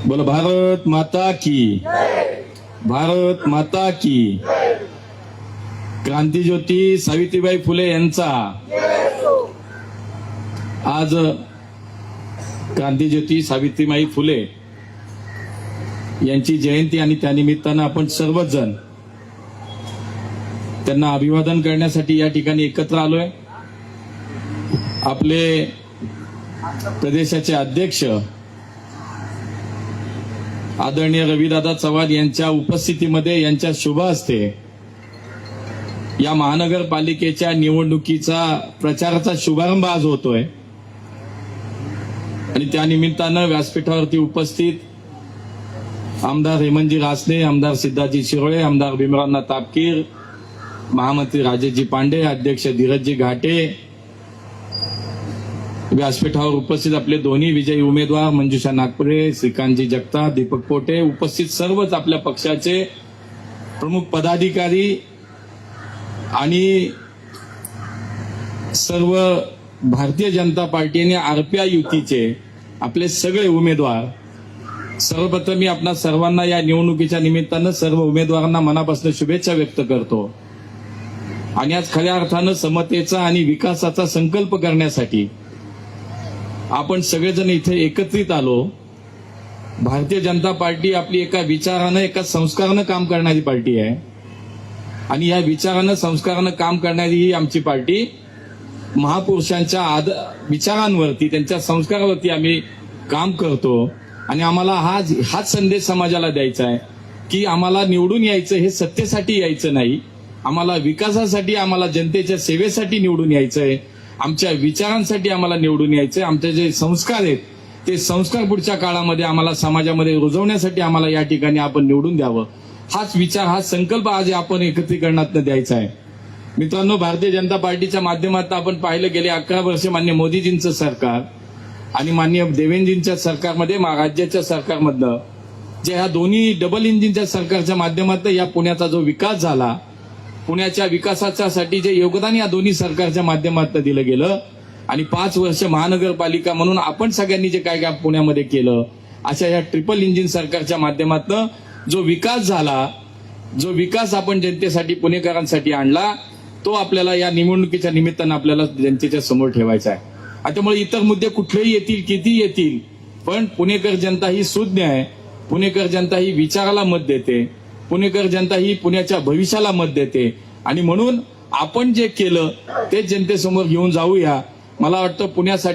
बोलो भारत माता की, भारत माता की। क्रांतिज्योती सावित्रीबाई फुले यांचा आज क्रांतिज्योती सावित्रीबाई फुले यांची जयंती आणि त्यानिमित्तानं आपण सर्वच जण त्यांना अभिवादन करण्यासाठी या ठिकाणी एकत्र आलोय। आपले प्रदेशाचे अध्यक्ष आदरणीय रविदादा चव्हाण यांच्या उपस्थितीमध्ये यांच्या शुभ हस्ते या महानगरपालिकेच्या निवडणुकीचा प्रचाराचा शुभारंभ आज होतोय आणि त्या निमित्तानं व्यासपीठावरती उपस्थित आमदार हेमंतजी रासने, आमदार सिद्धार्थजी शिरोळे, आमदार भीमराव तापकीर, महामंत्री राजेशजी पांडे, अध्यक्ष धीरजजी घाटे, व्यासपीठावर उपस्थित आपले दोन्ही विजयी उमेदवार मंजुषा नागपुरे, श्रीकांतजी जगताप, दीपक पोटे, उपस्थित सर्वच आपल्या पक्षाचे प्रमुख पदाधिकारी आणि सर्व भारतीय जनता पार्टी आणि आरपीआय युतीचे आपले सगळे उमेदवार, सर्वप्रथम मी आपणा सर्वांना या निवडणुकीच्या निमित्तानं सर्व उमेदवारांना मनापासून शुभेच्छा व्यक्त करतो। आणि आज खऱ्या अर्थानं समतेचा आणि विकासाचा संकल्प करण्यासाठी आपण सगळेजण इथे एकत्रित आलो। भारतीय जनता पार्टी आपली एका विचारानं, एका संस्कारानं काम करणारी पार्टी आहे आणि या विचारानं, संस्कारानं काम करणारी ही आमची पार्टी महापुरुषांच्या विचारांवरती, त्यांच्या संस्कारावरती आम्ही काम करतो आणि आम्हाला हाच संदेश समाजाला द्यायचा आहे की आम्हाला निवडून यायचं हे सत्तेसाठी यायचं नाही, आम्हाला विकासासाठी, आम्हाला जनतेच्या सेवेसाठी निवडून यायचंय, आमच्या विचारांसाठी आम्हाला निवडून यायचंय। आमचे जे संस्कार आहेत ते संस्कार पुढच्या काळामध्ये आम्हाला समाजामध्ये रुजवण्यासाठी आम्हाला या ठिकाणी आपण निवडून द्यावं, हाच विचार, हा संकल्प आज आपण एकत्रीकरणातून द्यायचा आहे। मित्रांनो, भारतीय जनता पार्टीच्या माध्यमातून आपण पाहिलं गेले 11 वर्ष माननीय मोदीजींचं सरकार आणि माननीय देवेंद्रजींच्या सरकारमध्ये, राज्याच्या सरकारमधलं जे ह्या दोन्ही डबल इंजिनच्या सरकारच्या माध्यमातून या पुण्याचा जो विकास झाला, पुण्याच्या विकासासाठी जे योगदान या दोन्ही सरकारच्या माध्यमातून दिलं गेलं आणि 5 वर्ष महानगरपालिका म्हणून आपण सगळ्यांनी जे काय काय पुण्यामध्ये केलं, अशा या ट्रिपल इंजिन सरकारच्या माध्यमातून जो विकास झाला, जो विकास आपण जनतेसाठी, पुणेकरांसाठी आणला, तो आपल्याला या निवडणुकीच्या निमित्तानं आपल्याला जनतेच्या समोर ठेवायचा आहे। त्यामुळे इतर मुद्दे कुठलेही येतील, किती येतील, पण पुणेकर जनता ही सुज्ञ आहे, पुणेकर जनता ही विचाराला मत देते, पुणेकर जनता ही पुण्याच्या भविष्याला मत देते आणि म्हणून आपण जे केलं ते जनतेसमोर घेऊन जाऊया। मला वाटतं पुण्यासाठी